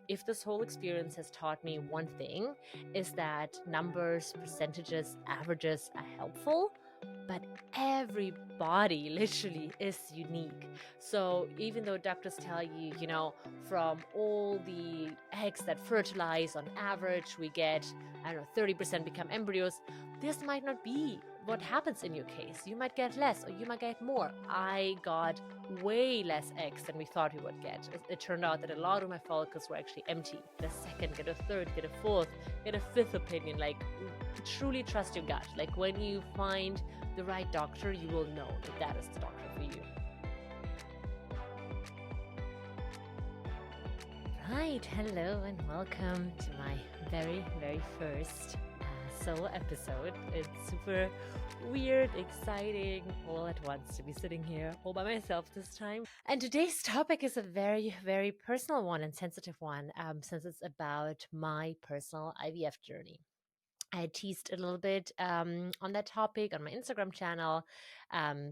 if this whole experience has taught me one thing, is that numbers, percentages, averages are helpful, but every body literally is unique. So even though doctors tell you, from all the eggs that fertilize on average, we get, 30% become embryos, this might not be what happens in your case. You might get less or you might get more. I got way less eggs than we thought we would get. It turned out that a lot of my follicles were actually empty. Get a second, get a third, get a fourth, get a fifth opinion. Like, truly trust your gut. Like, when you find the right doctor, you will know that that is the doctor for you. Right, hello and welcome to my very, very first solo episode. It's super weird, exciting, all at once to be sitting here all by myself this time. And today's topic is a very, very personal one and sensitive one, since it's about my personal IVF journey. I teased a little bit on that topic on my Instagram channel,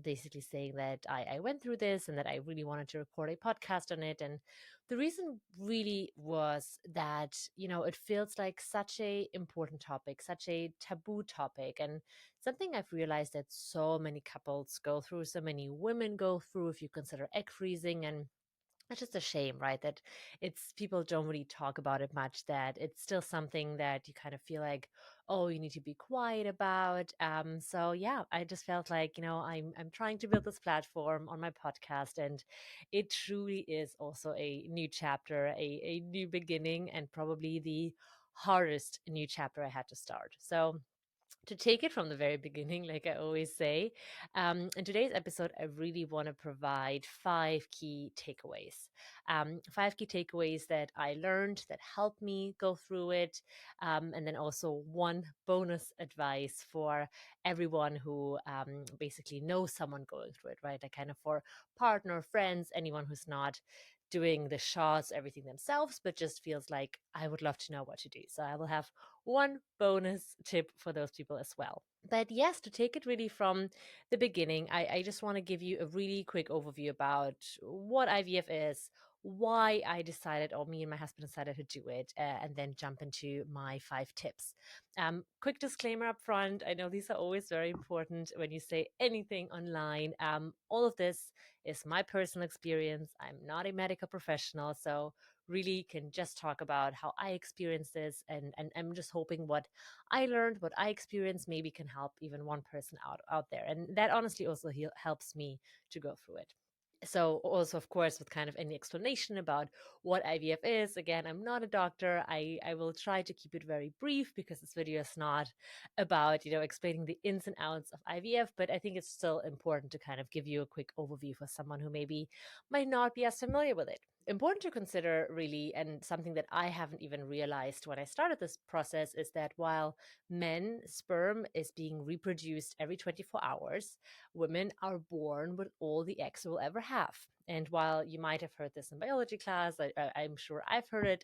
basically saying that I went through this and that I really wanted to record a podcast on it. And the reason really was that, it feels like such a important topic, such a taboo topic, and something I've realized that so many couples go through, so many women go through, if you consider egg freezing. And it's just a shame, right? That it's people don't really talk about it much, that it's still something that you kind of feel like, oh, you need to be quiet about. So yeah, I just felt like, I'm trying to build this platform on my podcast, and it truly is also a new chapter, a new beginning, and probably the hardest new chapter I had to start. So to take it from the very beginning, like I always say, in today's episode, I really want to provide 5 key takeaways. 5 key takeaways that I learned that helped me go through it. And then also one bonus advice for everyone who basically knows someone going through it, right? Like kind of for partner, friends, anyone who's not doing the shots, everything themselves, but just feels like I would love to know what to do. So I will have one bonus tip for those people as well. But yes, to take it really from the beginning, I just want to give you a really quick overview about what IVF is, why I decided, or me and my husband decided to do it, and then jump into my 5 tips. Quick disclaimer up front. I know these are always very important when you say anything online. All of this is my personal experience. I'm not a medical professional, so really can just talk about how I experienced this, and I'm just hoping what I learned, what I experienced, maybe can help even one person out there. And that honestly also helps me to go through it. So also, of course, with kind of any explanation about what IVF is, again, I'm not a doctor. I will try to keep it very brief because this video is not about, explaining the ins and outs of IVF, but I think it's still important to kind of give you a quick overview for someone who maybe might not be as familiar with it. Important to consider, really, and something that I haven't even realized when I started this process, is that while men's sperm is being reproduced every 24 hours, women are born with all the eggs we'll ever have. And while you might have heard this in biology class, I'm sure I've heard it,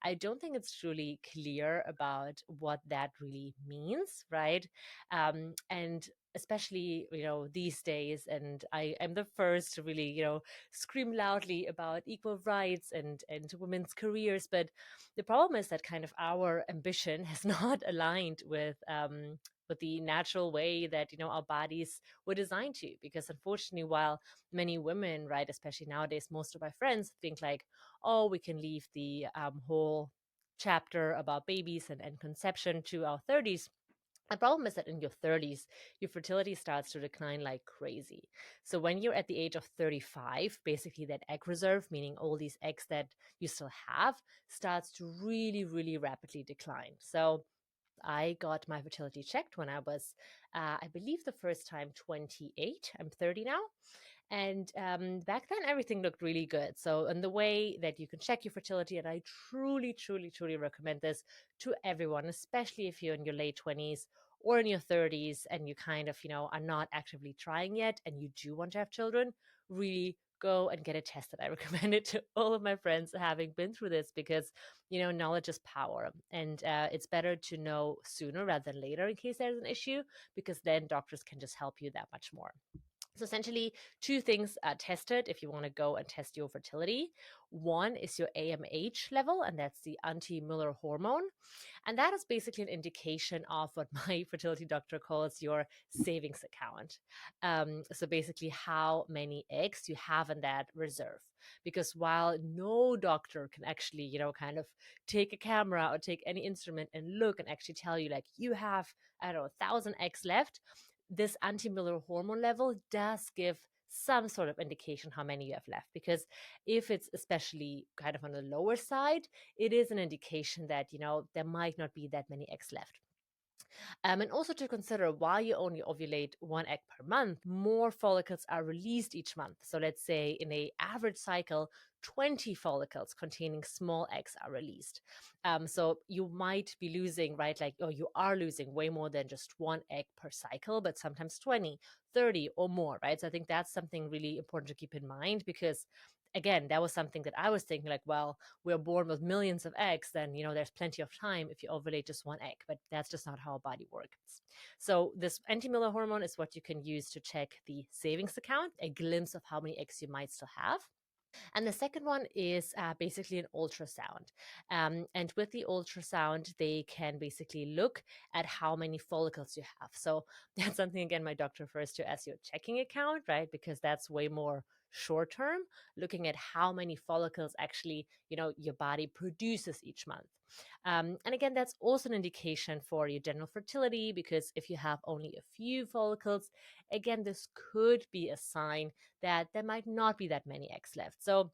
I don't think it's truly clear about what that really means, right? And especially, these days, and I am the first to really, scream loudly about equal rights and women's careers. But the problem is that kind of our ambition has not aligned with the natural way that our bodies were designed to. Because unfortunately, while many women, right, especially nowadays, most of my friends think like, oh, we can leave the whole chapter about babies and conception to our 30s. The problem is that in your 30s, your fertility starts to decline like crazy. So when you're at the age of 35, basically that egg reserve, meaning all these eggs that you still have, starts to really, really rapidly decline. So I got my fertility checked when I was, I believe, the first time 28. I'm 30 now. And back then, everything looked really good. So, in the way that you can check your fertility, and I truly, truly, truly recommend this to everyone, especially if you're in your late 20s or in your 30s and you kind of, are not actively trying yet and you do want to have children, really go and get it tested. I recommend it to all of my friends having been through this because, knowledge is power. And it's better to know sooner rather than later in case there's an issue, because then doctors can just help you that much more. So essentially, two things are tested if you want to go and test your fertility. One is your AMH level, and that's the anti-Müller hormone. And that is basically an indication of what my fertility doctor calls your savings account. So basically, how many eggs you have in that reserve. Because while no doctor can actually, kind of take a camera or take any instrument and look and actually tell you, like, you have, I don't know, 1,000 eggs left, this anti-Müller hormone level does give some sort of indication how many you have left. Because if it's especially kind of on the lower side, it is an indication that, there might not be that many eggs left. And also to consider, while you only ovulate one egg per month, more follicles are released each month. So let's say in a average cycle, 20 follicles containing small eggs are released. So you might be losing, right? Like, or you are losing way more than just one egg per cycle, but sometimes 20, 30 or more, right? So I think that's something really important to keep in mind, because again, that was something that I was thinking, like, well, we're born with millions of eggs, then, there's plenty of time if you ovulate just one egg. But that's just not how our body works. So this anti-Müller hormone is what you can use to check the savings account, a glimpse of how many eggs you might still have. And the second one is basically an ultrasound. And with the ultrasound, they can basically look at how many follicles you have. So that's something, again, my doctor refers to as your checking account, right? Because that's way more short term, looking at how many follicles actually, your body produces each month. And again, that's also an indication for your general fertility, because if you have only a few follicles, again, this could be a sign that there might not be that many eggs left. So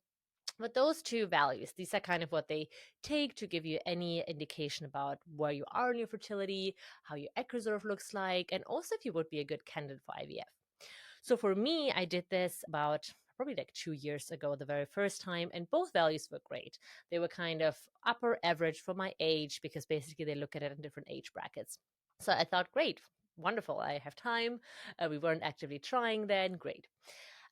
but those two values, these are kind of what they take to give you any indication about where you are in your fertility, how your egg reserve looks like, and also if you would be a good candidate for IVF. So for me, I did this about probably like 2 years ago, the very first time, and both values were great. They were kind of upper average for my age, because basically they look at it in different age brackets. So I thought, great, wonderful, I have time. We weren't actively trying then, great.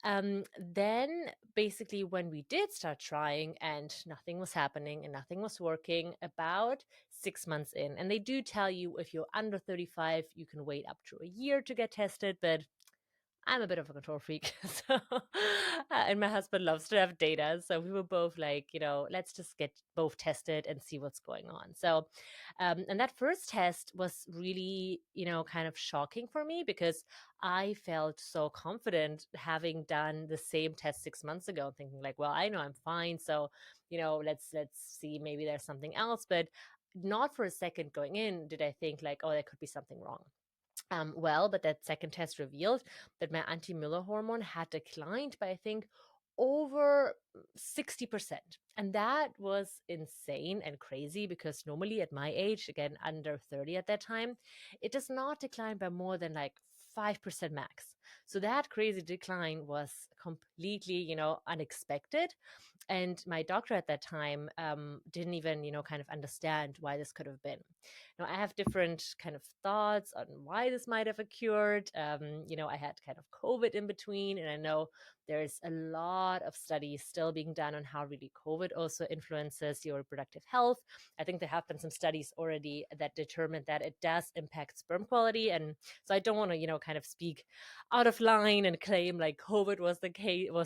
Then basically when we did start trying and nothing was happening and nothing was working, about 6 months in, and they do tell you if you're under 35, you can wait up to a year to get tested, but I'm a bit of a control freak. So, and my husband loves to have data. So we were both like, let's just get both tested and see what's going on. So, and that first test was really, kind of shocking for me, because I felt so confident having done the same test 6 months ago, thinking like, well, I know I'm fine. So, let's see, maybe there's something else. But not for a second going in did I think like, oh, there could be something wrong. But that second test revealed that my anti-Müller hormone had declined by, I think, over 60%. And that was insane and crazy, because normally at my age, again, under 30 at that time, it does not decline by more than like 5% max. So that crazy decline was completely, unexpected. And my doctor at that time didn't even, kind of understand why this could have been. Now, I have different kind of thoughts on why this might have occurred. I had kind of COVID in between, and I know there's a lot of studies still being done on how really COVID also influences your reproductive health. I think there have been some studies already that determined that it does impact sperm quality. And so I don't want to, kind of speak out of line and claim like COVID was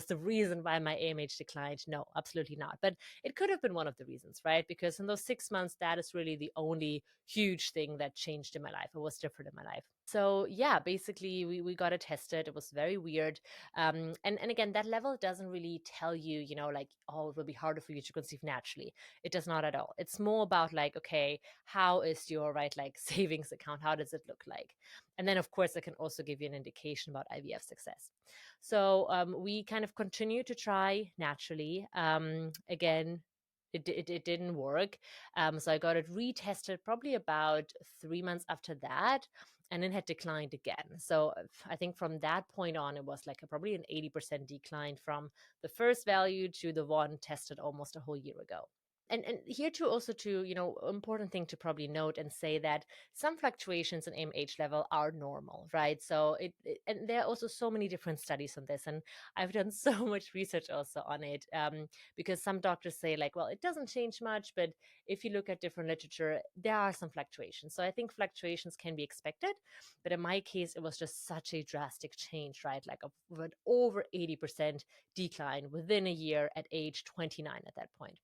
the reason why my AMH declined. No, absolutely not. But it could have been one of the reasons, right? Because in those 6 months, that is really the only huge thing that changed in my life. It was different in my life. So yeah, basically we got it tested. It was very weird. And again, that level doesn't really tell you, like, oh, it will be harder for you to conceive naturally. It does not at all. It's more about like, okay, how is your right like savings account? How does it look like? And then of course it can also give you an indication about IVF success. So we kind of continue to try naturally. Again, it didn't work. So I got it retested probably about 3 months after that, and then had declined again. So I think from that point on, it was like probably an 80% decline from the first value to the one tested almost a whole year ago. And here too, also to, important thing to probably note and say that some fluctuations in AMH level are normal, right? So and there are also so many different studies on this, and I've done so much research also on it, because some doctors say like, well, it doesn't change much, but if you look at different literature, there are some fluctuations. So I think fluctuations can be expected, but in my case, it was just such a drastic change, right? Like of an over 80% decline within a year at age 29 at that point.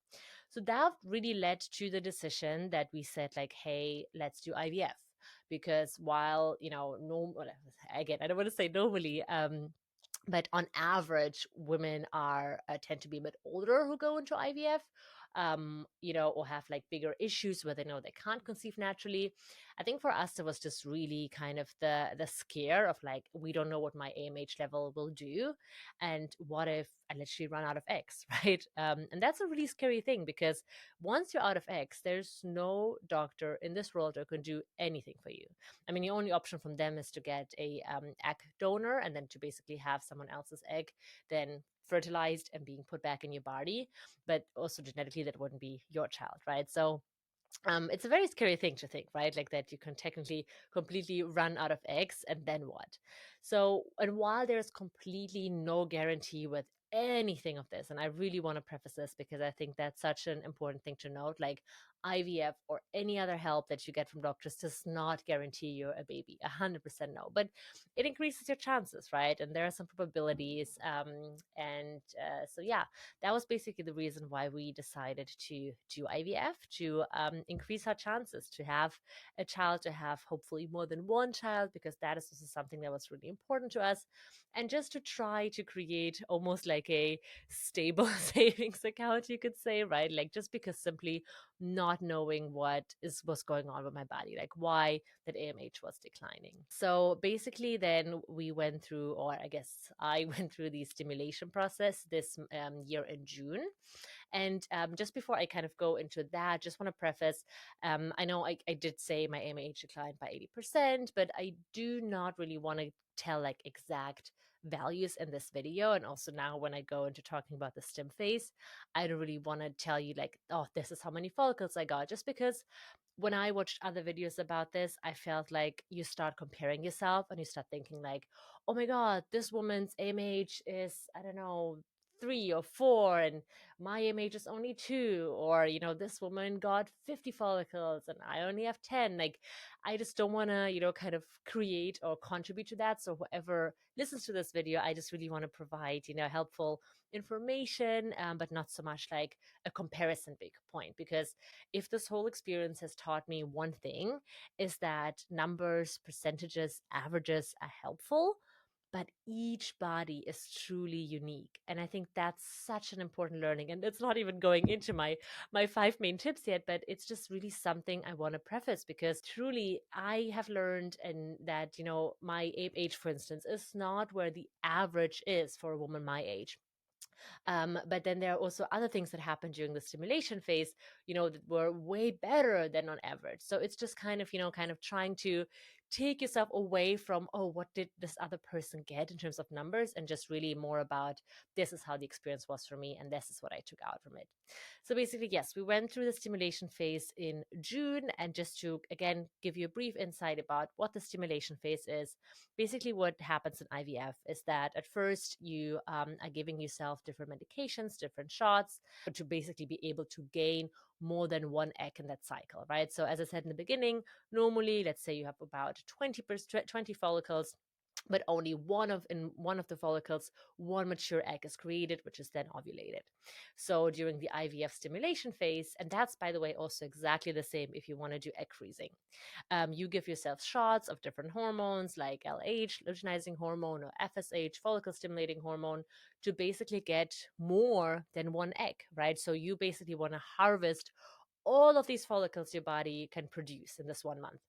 So that really led to the decision that we said, like, hey, let's do IVF. Because while, again, I don't want to say normally, but on average, women are tend to be a bit older who go into IVF, or have like bigger issues where they know they can't conceive naturally. I think for us, it was just really kind of the scare of like, we don't know what my AMH level will do, and what if I literally run out of eggs, right? And that's a really scary thing, because once you're out of eggs, there's no doctor in this world who can do anything for you. I mean, the only option from them is to get a egg donor, and then to basically have someone else's egg then fertilized and being put back in your body. But also genetically, that wouldn't be your child, right? So it's a very scary thing to think, right? Like that you can technically completely run out of eggs, and then what? So, and while there's completely no guarantee with anything of this, and I really want to preface this because I think that's such an important thing to note, like IVF or any other help that you get from doctors does not guarantee you a baby. 100% no, but it increases your chances, right? And there are some probabilities. So yeah, that was basically the reason why we decided to do IVF, to increase our chances to have a child, to have hopefully more than one child, because that is also something that was really important to us. And just to try to create almost like a stable savings account, you could say, right? Like just because simply not knowing what's going on with my body, like why that AMH was declining. So basically, then we went through, or I guess I went through the stimulation process this year in June. And just before I kind of go into that, just want to preface, I know I did say my AMH declined by 80%, but I do not really want to tell like exact values in this video. And also now when I go into talking about the stim phase, I don't really want to tell you like, oh, this is how many follicles I got, just because when I watched other videos about this, I felt like you start comparing yourself and you start thinking like, oh my God, this woman's AMH is, I don't know, 3 or 4, and my AMH is only 2, or, this woman got 50 follicles and I only have 10. Like, I just don't want to, kind of create or contribute to that. So whoever listens to this video, I just really want to provide, helpful information, but not so much like a comparison big point, because if this whole experience has taught me one thing, is that numbers, percentages, averages are helpful, but each body is truly unique. And I think that's such an important learning. And it's not even going into my 5 main tips yet, but it's just really something I want to preface, because truly I have learned, and that, my age, for instance, is not where the average is for a woman my age. But then there are also other things that happen during the stimulation phase, that were way better than on average. So it's just kind of, kind of trying to take yourself away from, oh, what did this other person get in terms of numbers, and just really more about, this is how the experience was for me, and this is what I took out from it. So basically, yes, we went through the stimulation phase in June. And just to, again, give you a brief insight about what the stimulation phase is, basically what happens in IVF is that at first you are giving yourself different medications, different shots, to basically be able to gain more than one egg in that cycle, right? So as I said in the beginning, normally, let's say you have about 20 follicles, but only in one of the follicles, one mature egg is created, which is then ovulated. So during the IVF stimulation phase, and that's, by the way, also exactly the same if you want to do egg freezing, you give yourself shots of different hormones like LH, luteinizing hormone, or FSH, follicle stimulating hormone, to basically get more than one egg, right? So you basically want to harvest all of these follicles your body can produce in this 1 month.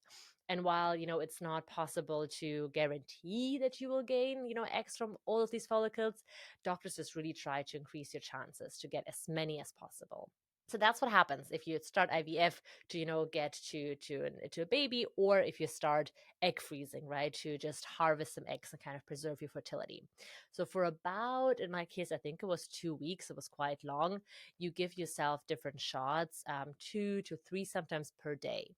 And while, it's not possible to guarantee that you will gain, eggs from all of these follicles, doctors just really try to increase your chances to get as many as possible. So that's what happens if you start IVF to, get to a baby, or if you start egg freezing, right, to just harvest some eggs and kind of preserve your fertility. So for about, in my case, I think it was 2 weeks. It was quite long. You give yourself different shots, 2 to 3 sometimes per day,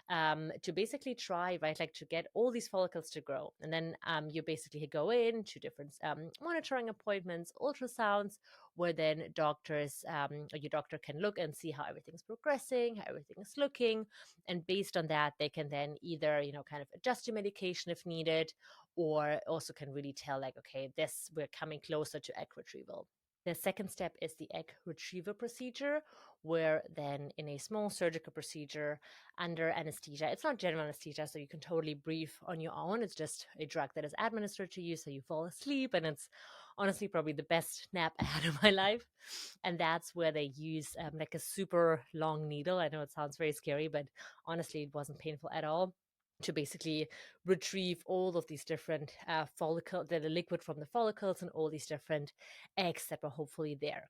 to basically try, right, like to get all these follicles to grow. And then you basically go in to different monitoring appointments, ultrasounds, where then doctors or your doctor can look and see how everything's progressing, how everything is looking. And based on that, they can then either, kind of adjust your medication if needed, or also can really tell, like, okay, this, we're coming closer to egg retrieval. The second step is the egg retrieval procedure, where then in a small surgical procedure under anesthesia, it's not general anesthesia, so you can totally breathe on your own. It's just a drug that is administered to you, so you fall asleep, and it's honestly probably the best nap I had in my life. And that's where they use like a super long needle. I know it sounds very scary, but honestly, it wasn't painful at all, to basically retrieve all of these different follicles, the liquid from the follicles, and all these different eggs that were hopefully there.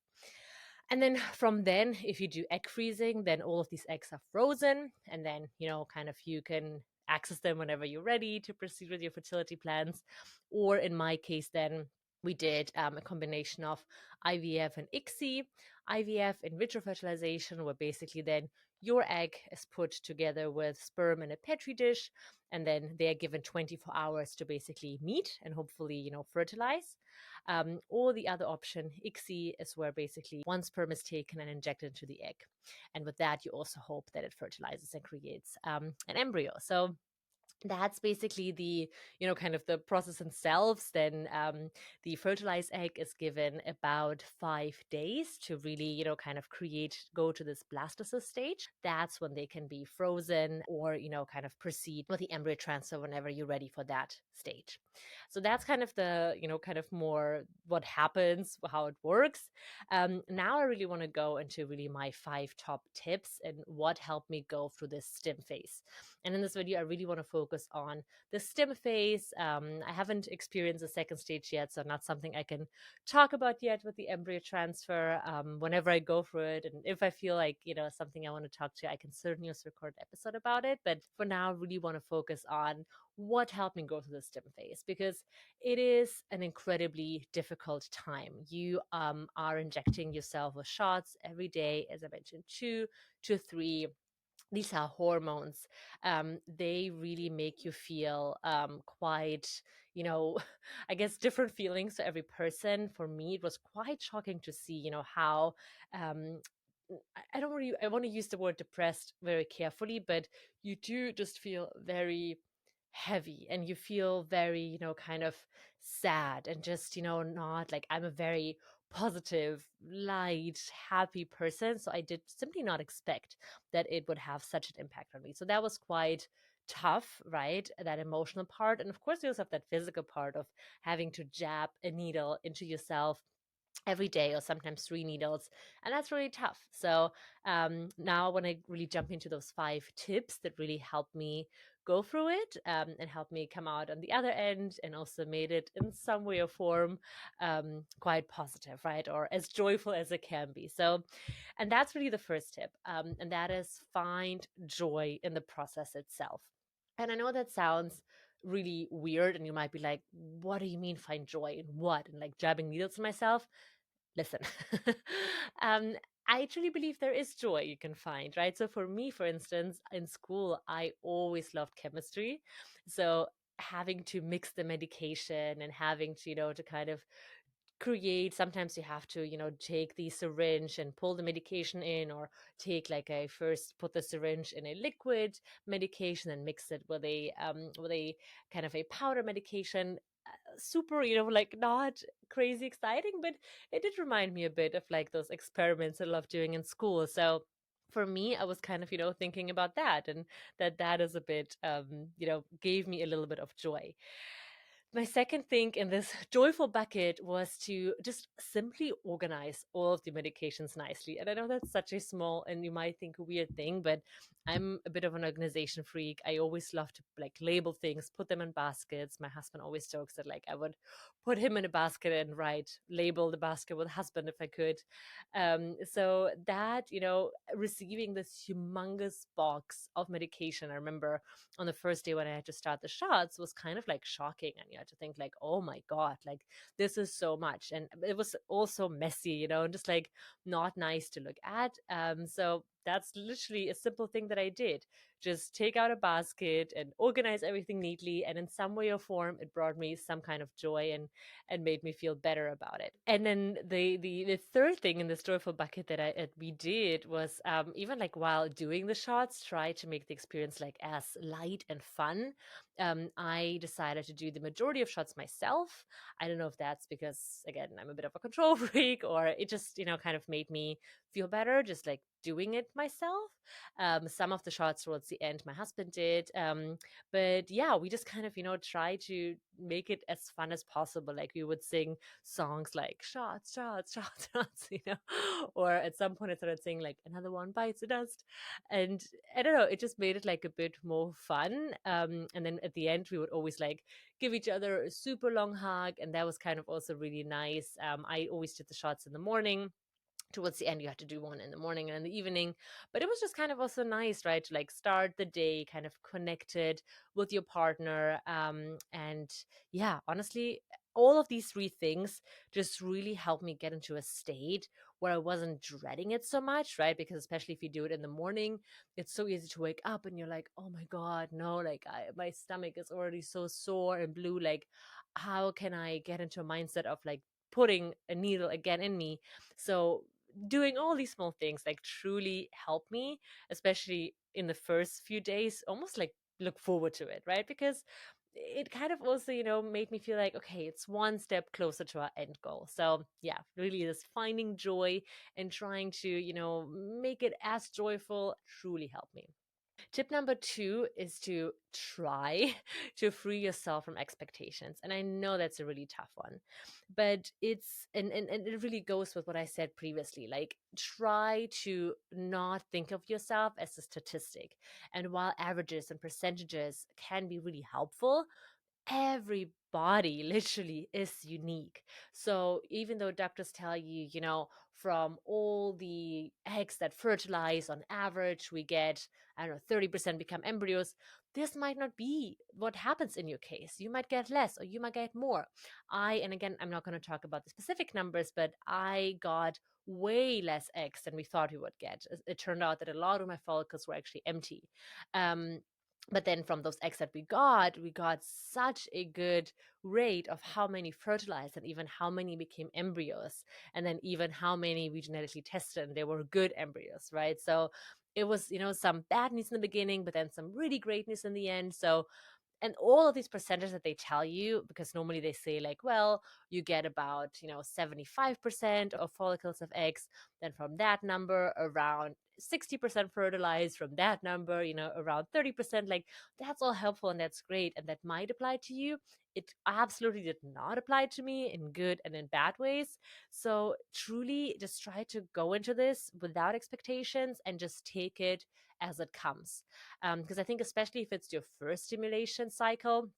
And then from then, if you do egg freezing, then all of these eggs are frozen, and then, kind of you can access them whenever you're ready to proceed with your fertility plans. Or in my case, then we did a combination of IVF and ICSI. IVF, in vitro fertilization, where basically then your egg is put together with sperm in a petri dish, and then they are given 24 hours to basically meet and hopefully, fertilize. Or the other option, ICSI, is where basically one sperm is taken and injected into the egg. And with that, you also hope that it fertilizes and creates an embryo. So that's basically the, kind of the process themselves. Then the fertilized egg is given about 5 days to really, kind of go to this blastocyst stage. That's when they can be frozen, or, kind of proceed with the embryo transfer whenever you're ready for that stage. So that's kind of the, kind of more what happens, how it works. Now I really want to go into really my 5 top tips and what helped me go through this stim phase. And in this video, I really want to focus on the stim phase. I haven't experienced the second stage yet, so not something I can talk about yet with the embryo transfer. Whenever I go through it, and if I feel like, something I want to talk to, I can certainly also record an episode about it. But for now, I really want to focus on what helped me go through the stim phase, because it is an incredibly difficult time. You are injecting yourself with shots every day, as I mentioned, 2 to 3. These are hormones. They really make you feel quite, I guess, different feelings to every person. For me, it was quite shocking to see, how um, I don't really, I want to use the word depressed very carefully, but you do just feel very heavy, and you feel very, kind of sad, and just, not like, I'm a very positive, light, happy person. So I did simply not expect that it would have such an impact on me. So that was quite tough, right? That emotional part. And of course, you also have that physical part of having to jab a needle into yourself every day, or sometimes 3 needles, and that's really tough. So now I want to really jump into those 5 tips that really helped me go through it, and helped me come out on the other end, and also made it in some way or form quite positive, right, or as joyful as it can be. So, and that's really the first tip, and that is find joy in the process itself. And I know that sounds really weird, and you might be like, what do you mean find joy in what? And like jabbing needles in myself? Listen, um, I truly believe there is joy you can find, right? So for me, for instance, in school, I always loved chemistry. So having to mix the medication, and having to, to kind of create, sometimes you have to, take the syringe and pull the medication in, or take, like, a first put the syringe in a liquid medication and mix it with a kind of a powder medication. Super, like, not crazy exciting, but it did remind me a bit of like those experiments I love doing in school. So for me, I was kind of, thinking about that, and that is a bit, gave me a little bit of joy. My second thing in this joyful bucket was to just simply organize all of the medications nicely. And I know that's such a small and you might think a weird thing, but I'm a bit of an organization freak. I always love to like label things, put them in baskets. My husband always jokes that like I would put him in a basket and write label the basket with husband if I could. So that, receiving this humongous box of medication, I remember on the first day when I had to start the shots was kind of like shocking. And you had to think like, oh my God, like this is so much. And it was also messy, and just like not nice to look at. So that's literally a simple thing that I did. Just take out a basket and organize everything neatly. And in some way or form, it brought me some kind of joy and made me feel better about it. And then the third thing in the joyful bucket that we did was even like while doing the shots, try to make the experience like as light and fun. I decided to do the majority of shots myself. I don't know if that's because again I'm a bit of a control freak, or it just kind of made me feel better just like doing it myself. Some of the shots towards the end my husband did, but yeah, we just kind of try to make it as fun as possible. Like we would sing songs like shots, shots, shots, shots, or at some point I started saying like another one bites the dust. And I don't know, it just made it like a bit more fun. And then at the end we would always like give each other a super long hug, and that was kind of also really nice. I always did the shots in the morning. Towards the end you had to do one in the morning and in the evening, but it was just kind of also nice, right, to like start the day kind of connected with your partner. And yeah, honestly, all of these three things just really helped me get into a state where I wasn't dreading it so much, right? Because especially if you do it in the morning, it's so easy to wake up and you're like, oh my God, no, like my stomach is already so sore and blue. Like, how can I get into a mindset of like putting a needle again in me? So doing all these small things like truly help me, especially in the first few days, almost like look forward to it, right? Because it kind of also, made me feel like, okay, it's one step closer to our end goal. So yeah, really this finding joy and trying to, make it as joyful truly helped me. Tip number two is to try to free yourself from expectations. And I know that's a really tough one, but and it really goes with what I said previously. Like, try to not think of yourself as a statistic. And while averages and percentages can be really helpful, every body literally is unique. So even though doctors tell you, from all the eggs that fertilize on average, we get, I don't know, 30% become embryos, this might not be what happens in your case. You might get less or you might get more. And again, I'm not going to talk about the specific numbers, but I got way less eggs than we thought we would get. It turned out that a lot of my follicles were actually empty. Um, but then from those eggs that we got such a good rate of how many fertilized and even how many became embryos, and then even how many we genetically tested and they were good embryos, right? So it was, some bad news in the beginning, but then some really great news in the end. So, and all of these percentages that they tell you, because normally they say like, well, you get about 75% of follicles of eggs, then from that number around 60% fertilized, from that number around 30%. Like, that's all helpful and that's great, and that might apply to you. It absolutely did not apply to me in good and in bad ways. So truly just try to go into this without expectations and just take it as it comes. Because I think especially if it's your first stimulation cycle,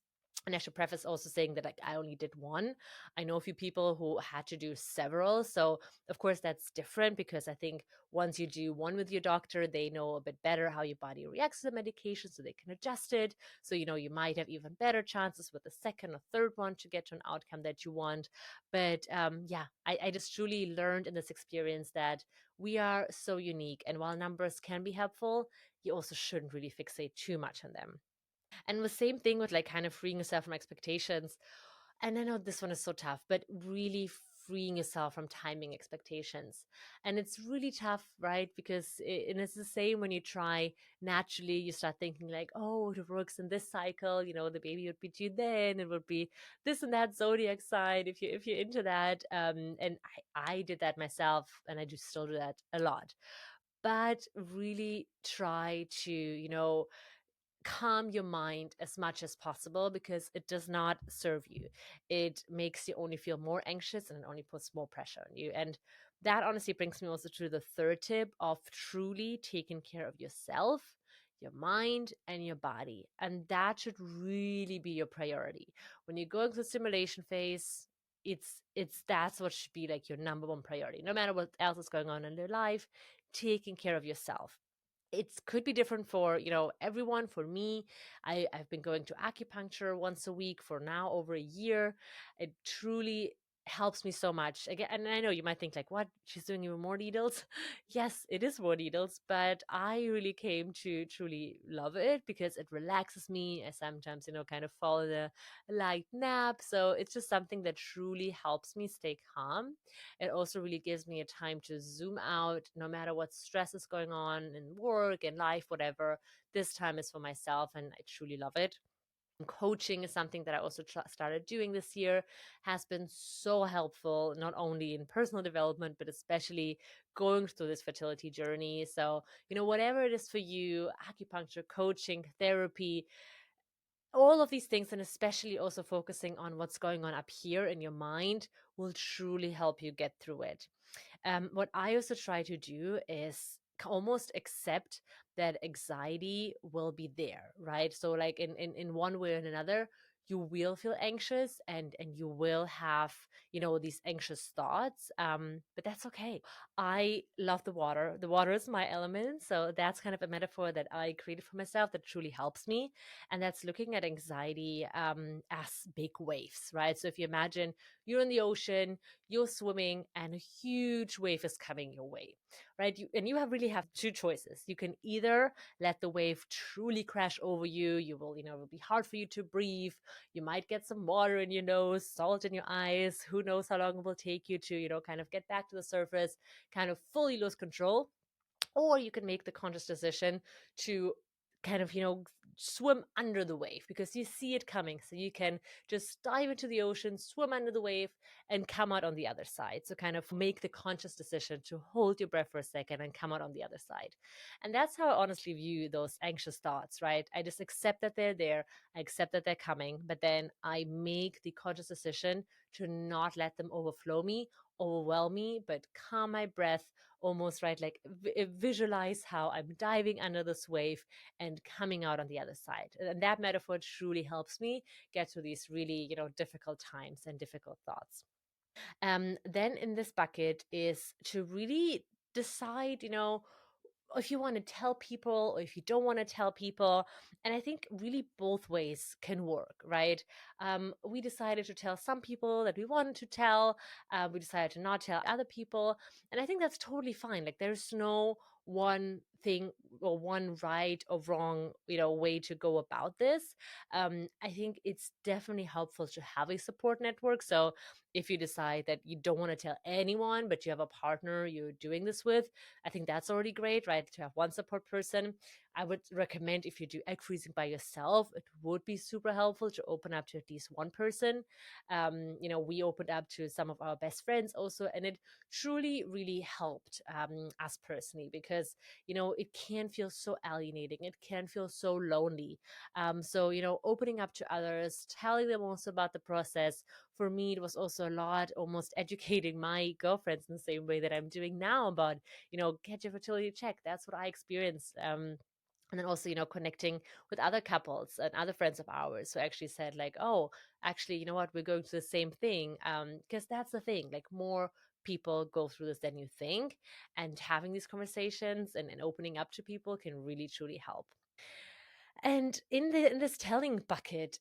and I should preface also saying that like I only did one. I know a few people who had to do several. So of course that's different, because I think once you do one with your doctor, they know a bit better how your body reacts to the medication, so they can adjust it. So you might have even better chances with the second or third one to get to an outcome that you want. But yeah, I just truly learned in this experience that we are so unique, and while numbers can be helpful, you also shouldn't really fixate too much on them. And the same thing with like kind of freeing yourself from expectations. And I know this one is so tough, but really freeing yourself from timing expectations. And it's really tough, right? Because and it's the same when you try naturally, you start thinking like, oh, it works in this cycle, the baby would be due then, it would be this and that zodiac sign if you're into that. And I did that myself, and I do still do that a lot. But really try to, calm your mind as much as possible because it does not serve you. It makes you only feel more anxious and it only puts more pressure on you. And that honestly brings me also to the third tip of truly taking care of yourself, your mind, and your body. And that should really be your priority. When you're going through the stimulation phase, it's that's what should be like your number one priority. No matter what else is going on in your life, taking care of yourself. It could be different for everyone. For me, I've been going to acupuncture once a week for now over a year. It truly helps me so much. Again, and I know you might think like, what, she's doing even more needles? Yes, it is more needles, but I really came to truly love it because it relaxes me. I sometimes kind of fall in a light nap, so it's just something that truly helps me stay calm. It also really gives me a time to zoom out no matter what stress is going on in work and life, whatever. This time is for myself, and I truly love it. Coaching is something that I also started doing this year, has been so helpful, not only in personal development, but especially going through this fertility journey. So, whatever it is for you, acupuncture, coaching, therapy, all of these things, and especially also focusing on what's going on up here in your mind, will truly help you get through it. What I also try to do is almost accept that anxiety will be there, right? So like in one way or another, you will feel anxious and you will have these anxious thoughts, but that's okay. I love the water. The water is my element, so that's kind of a metaphor that I created for myself that truly helps me, and that's looking at anxiety as big waves, right? So if you imagine you're in the ocean, you're swimming, and a huge wave is coming your way, right? You really have two choices. You can either let the wave truly crash over you. You will, it will be hard for you to breathe. You might get some water in your nose, salt in your eyes. Who knows how long it will take you to, kind of get back to the surface, kind of fully lose control. Or you can make the conscious decision to kind of swim under the wave because you see it coming, so you can just dive into the ocean, swim under the wave, and come out on the other side. So kind of make the conscious decision to hold your breath for a second and come out on the other side. And that's how I honestly view those anxious thoughts, right? I just accept that they're there, I accept that they're coming, but then I make the conscious decision to not let them overflow me, overwhelm me, but calm my breath, almost, right, like visualize how I'm diving under this wave and coming out on the other side. And that metaphor truly helps me get through these really difficult times and difficult thoughts. Then in this bucket is to really decide, if you want to tell people or if you don't want to tell people. And I think really both ways can work, right? We decided to tell some people that we wanted to tell. We decided to not tell other people. And I think that's totally fine. Like there's no one thing or one right or wrong, way to go about this. I think it's definitely helpful to have a support network. So if you decide that you don't want to tell anyone, but you have a partner you're doing this with, I think that's already great, right? To have one support person. I would recommend if you do egg freezing by yourself, it would be super helpful to open up to at least one person. We opened up to some of our best friends also, and it truly, really helped us personally because, it can feel so alienating. It can feel so lonely. So, opening up to others, telling them also about the process. For me, it was also a lot almost educating my girlfriends in the same way that I'm doing now about get your fertility check. That's what I experienced. And then also, connecting with other couples and other friends of ours who actually said like, oh, actually, you know what, we're going through the same thing. Because that's the thing, like more people go through this than you think. And having these conversations and opening up to people can really, truly help. And in this telling bucket,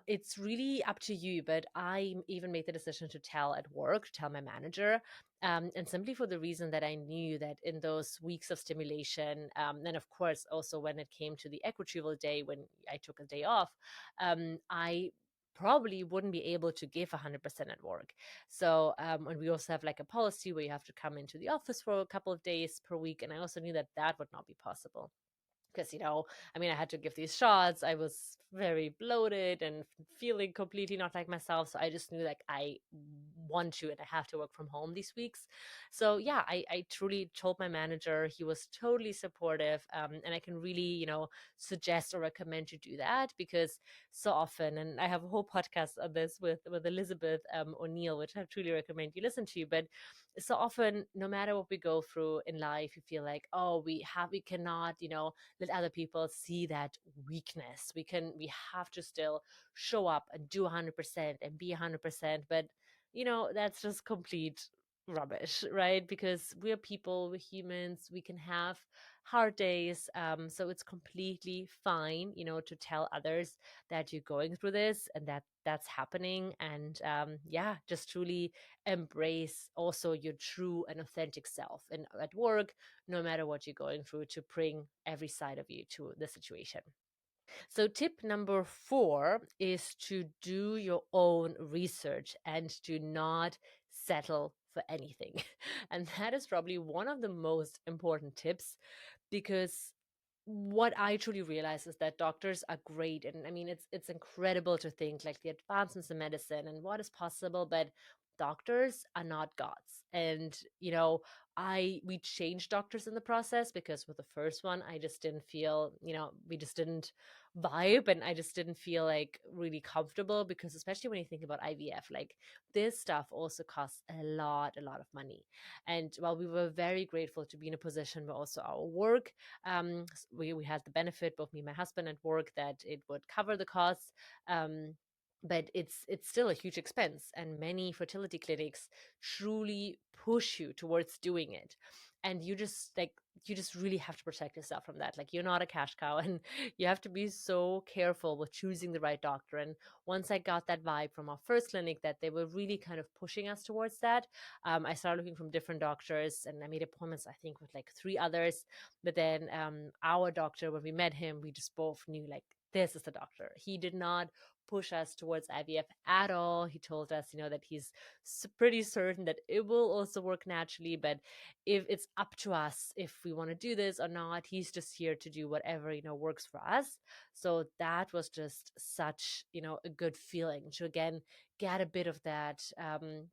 it's really up to you. But I even made the decision to tell at work, to tell my manager, and simply for the reason that I knew that in those weeks of stimulation, and of course also when it came to the egg retrieval day when I took a day off, I probably wouldn't be able to give 100% at work. So, and we also have like a policy where you have to come into the office for a couple of days per week, and I also knew that that would not be possible because I mean, I had to give these shots. I was very bloated and feeling completely not like myself, so I just knew like I want to, and I have to work from home these weeks. So yeah, I truly told my manager. He was totally supportive, and I can really, suggest or recommend to do that, because so often, and I have a whole podcast on this with Elizabeth O'Neill, which I truly recommend you listen to. But so often, no matter what we go through in life, you feel like, oh, we cannot, let other people see that weakness. We have to still show up and do 100% and be 100%. But that's just complete rubbish, right? Because we're people, we're humans, we can have hard days. So it's completely fine, to tell others that you're going through this and that's happening. And yeah, just truly embrace also your true and authentic self and at work, no matter what you're going through, to bring every side of you to the situation. So, tip number 4 is to do your own research and do not settle for anything. And that is probably one of the most important tips, because what I truly realize is that doctors are great, and I mean it's incredible to think like the advancements in medicine and what is possible, but doctors are not gods. And I we changed doctors in the process, because with the first one I just didn't feel, we just didn't vibe, and I just didn't feel like really comfortable, because especially when you think about IVF, like this stuff also costs a lot of money. And while we were very grateful to be in a position where also our work, we had the benefit, both me and my husband at work, that it would cover the costs. But it's still a huge expense, and many fertility clinics truly push you towards doing it. And you just really have to protect yourself from that. Like, you're not a cash cow, and you have to be so careful with choosing the right doctor. And once I got that vibe from our first clinic that they were really kind of pushing us towards that, I started looking from different doctors, and I made appointments, I think, with like 3 others. But then our doctor, when we met him, we just both knew, like, this is the doctor. He did not push us towards IVF at all. He told us, that he's pretty certain that it will also work naturally, but if it's up to us if we want to do this or not, he's just here to do whatever, works for us. So that was just such, a good feeling to again get a bit of that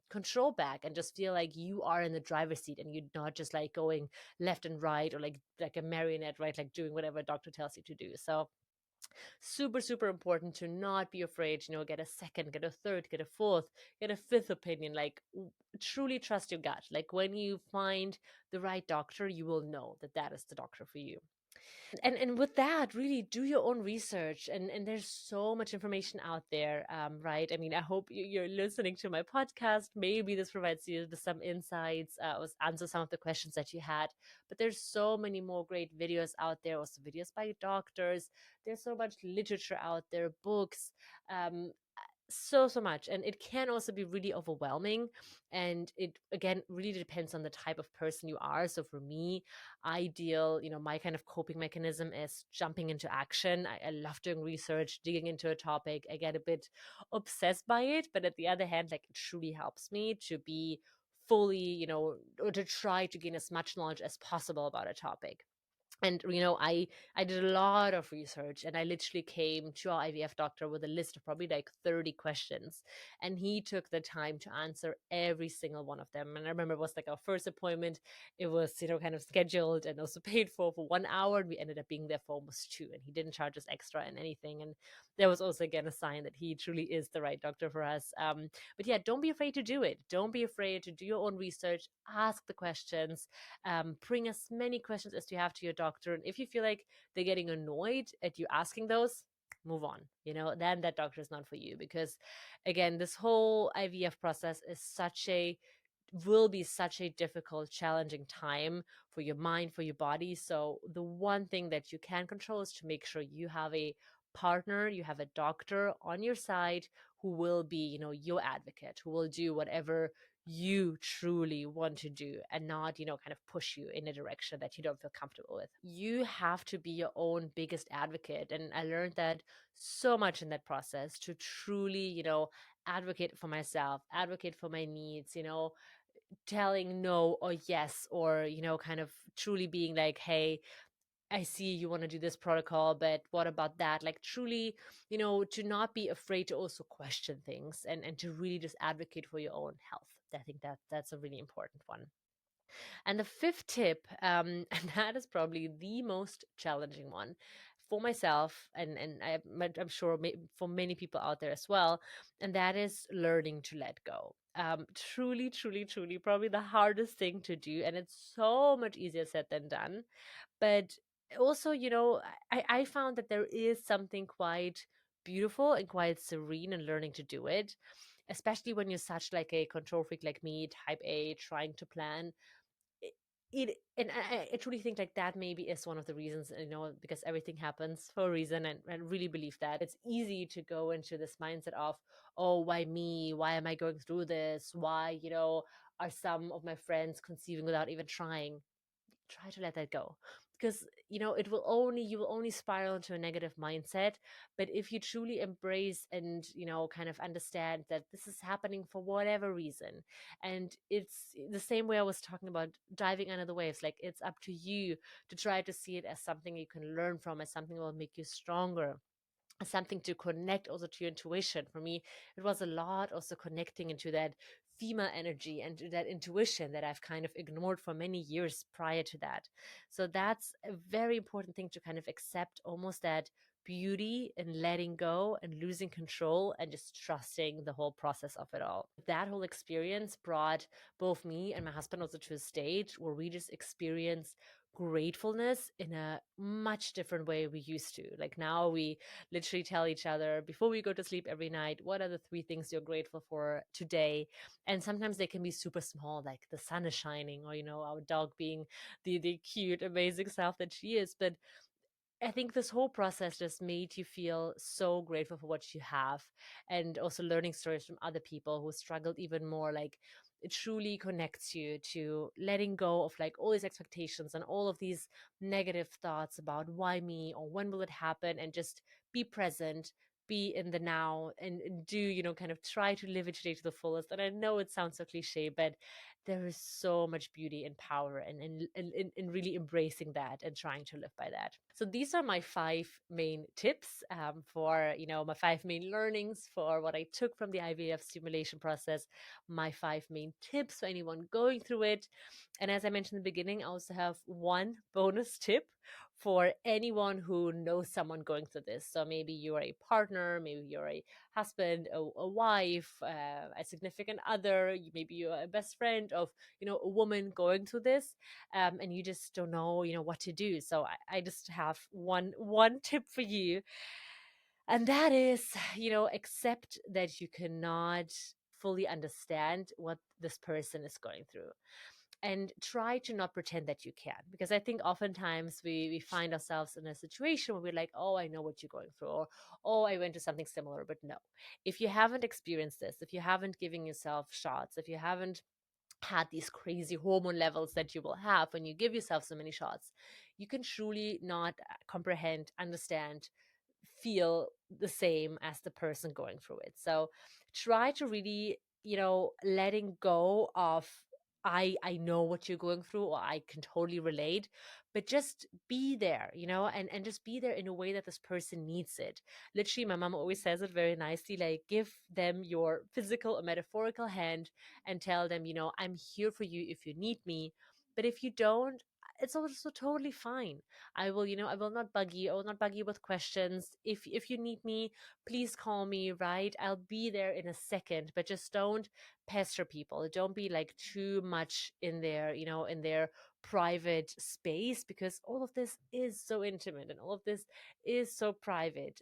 control back, and just feel like you are in the driver's seat, and you're not just like going left and right, or like a marionette, right? Like doing whatever a doctor tells you to do. So super, super important to not be afraid, get a second, get a third, get a fourth, get a fifth opinion. Like, truly trust your gut. Like, when you find the right doctor, you will know that that is the doctor for you. And with that, really do your own research. And there's so much information out there, right? I mean, I hope you're listening to my podcast. Maybe this provides you with some insights, answer some of the questions that you had. But there's so many more great videos out there, also videos by doctors. There's so much literature out there, books. Um, so much, and it can also be really overwhelming, and it again really depends on the type of person you are. So for me, ideal, my kind of coping mechanism is jumping into action. I love doing research, digging into a topic. I get a bit obsessed by it, but at the other hand, like, it truly helps me to be fully, or to try to gain as much knowledge as possible about a topic. And I did a lot of research, and I literally came to our IVF doctor with a list of probably like 30 questions, and he took the time to answer every single one of them. And I remember it was like our first appointment. It was, kind of scheduled and also paid for 1 hour, and we ended up being there for almost 2, and he didn't charge us extra and anything. And there was also again a sign that he truly is the right doctor for us. But yeah, don't be afraid to do it. Don't be afraid to do your own research, ask the questions, bring as many questions as you have to your doctor. And if you feel like they're getting annoyed at you asking those, move on. Then that doctor is not for you, because again, this whole IVF process is will be such a difficult, challenging time for your mind, for your body. So the one thing that you can control is to make sure you have a partner, you have a doctor on your side who will be, your advocate, who will do whatever you truly want to do, and not, kind of push you in a direction that you don't feel comfortable with. You have to be your own biggest advocate. And I learned that so much in that process, to truly, advocate for myself, advocate for my needs, telling no or yes, or, kind of truly being like, hey, I see you want to do this protocol, but what about that? Like, truly, to not be afraid to also question things, and to really just advocate for your own health. I think that's a really important one. And the fifth tip, and that is probably the most challenging one for myself, I'm sure for many people out there as well, and that is learning to let go. Truly, truly, truly, probably the hardest thing to do, and it's so much easier said than done. But also, I found that there is something quite beautiful and quite serene in learning to do it, especially when you're such like a control freak like me, type A, trying to plan it, and I truly think like that maybe is one of the reasons, because everything happens for a reason, and really believe that it's easy to go into this mindset of, oh, why me, why am I going through this, why, are some of my friends conceiving without even trying. Try to let that go, because you will only spiral into a negative mindset. But if you truly embrace and kind of understand that this is happening for whatever reason, and it's the same way I was talking about diving under the waves, like it's up to you to try to see it as something you can learn from, as something that will make you stronger, something to connect also to your intuition. For me, it was a lot also connecting into that female energy and to that intuition that I've kind of ignored for many years prior to that. So that's a very important thing, to kind of accept almost that beauty and letting go and losing control and just trusting the whole process of it all. That whole experience brought both me and my husband also to a stage where we just experience gratefulness in a much different way we used to. Like now we literally tell each other before we go to sleep every night, what are the three things you're grateful for today? And sometimes they can be super small, like the sun is shining, or our dog being the cute amazing self that she is. But I think this whole process just made you feel so grateful for what you have, and also learning stories from other people who struggled even more. Like, it truly connects you to letting go of like all these expectations and all of these negative thoughts about why me or when will it happen, and just be present, be in the now, and do, kind of try to live it today to the fullest. And I know it sounds so cliche, but there is so much beauty and power in really embracing that and trying to live by that. So these are my five main tips, for, my five main learnings for what I took from the IVF stimulation process, my five main tips for anyone going through it. And as I mentioned in the beginning, I also have one bonus tip for anyone who knows someone going through this. So maybe you're a partner, maybe you're a husband, a wife, a significant other, maybe you're a best friend of, a woman going through this, and you just don't know, what to do. So I just have one tip for you, and that is, accept that you cannot fully understand what this person is going through, and try to not pretend that you can, because I think oftentimes we find ourselves in a situation where we're like, oh, I know what you're going through, or oh, I went to something similar. But no, if you haven't experienced this, if you haven't given yourself shots, if you haven't had these crazy hormone levels that you will have when you give yourself so many shots, you can truly not comprehend, understand, feel the same as the person going through it. So try to really, letting go of, I know what you're going through, or I can totally relate, but just be there, and just be there in a way that this person needs it. Literally, my mom always says it very nicely, like, give them your physical or metaphorical hand and tell them, I'm here for you if you need me. But if you don't, it's also totally fine. I will not bug you. I will not bug you with questions. If you need me, please call me, right? I'll be there in a second, but just don't pester people. Don't be like too much in their, in their private space, because all of this is so intimate and all of this is so private.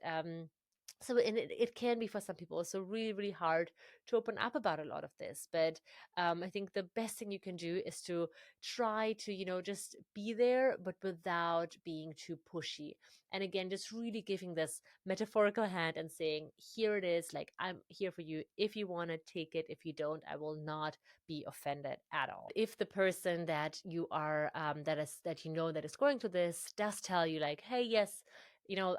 So and it can be for some people also really, really hard to open up about a lot of this. But I think the best thing you can do is to try to, just be there, but without being too pushy. And again, just really giving this metaphorical hand and saying, here it is, like, I'm here for you. If you want to take it, if you don't, I will not be offended at all. If the person that you are, that is going through this does tell you like, hey, yes,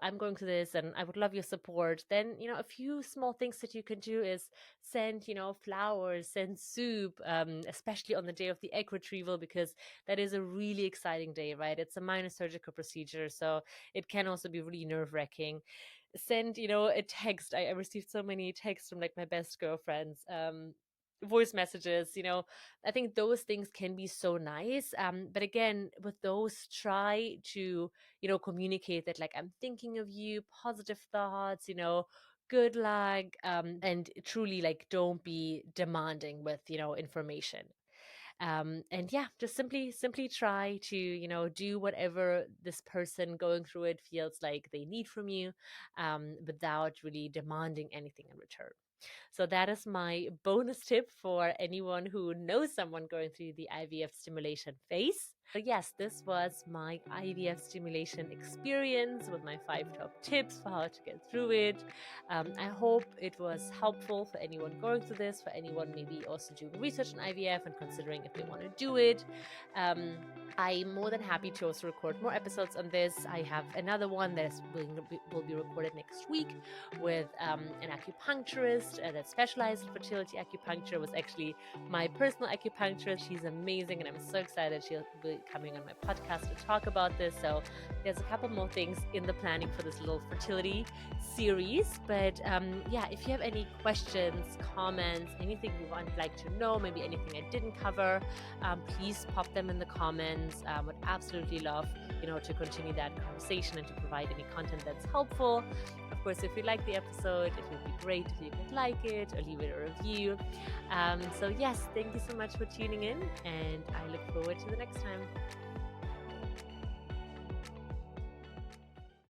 I'm going through this and I would love your support, then, a few small things that you can do is send, flowers, send soup, especially on the day of the egg retrieval, because that is a really exciting day, right? It's a minor surgical procedure, so it can also be really nerve wracking. Send, a text. I received so many texts from like my best girlfriends. Voice messages, I think those things can be so nice. But again, with those, try to, communicate that, like, I'm thinking of you, positive thoughts, good luck, and truly, like, don't be demanding with, information. And yeah, just simply try to, do whatever this person going through it feels like they need from you, without really demanding anything in return. So that is my bonus tip for anyone who knows someone going through the IVF stimulation phase. So yes, this was my IVF stimulation experience with my 5 top tips for how to get through it. I hope it was helpful for anyone going through this, for anyone maybe also doing research on IVF and considering if they want to do it. I'm more than happy to also record more episodes on this. I have another one that will be recorded next week with an acupuncturist that specializes in fertility acupuncture. Was actually my personal acupuncturist. She's amazing, and I'm so excited she'll be coming on my podcast to talk about this. So there's a couple more things in the planning for this little fertility series. But yeah, if you have any questions, comments, anything you would like to know, maybe anything I didn't cover, please pop them in the comments. Would absolutely love, to continue that conversation and to provide any content that's helpful. Of course, if you like the episode, it would be great if you could like it or leave it a review. So yes, thank you so much for tuning in, and I look forward to the next time.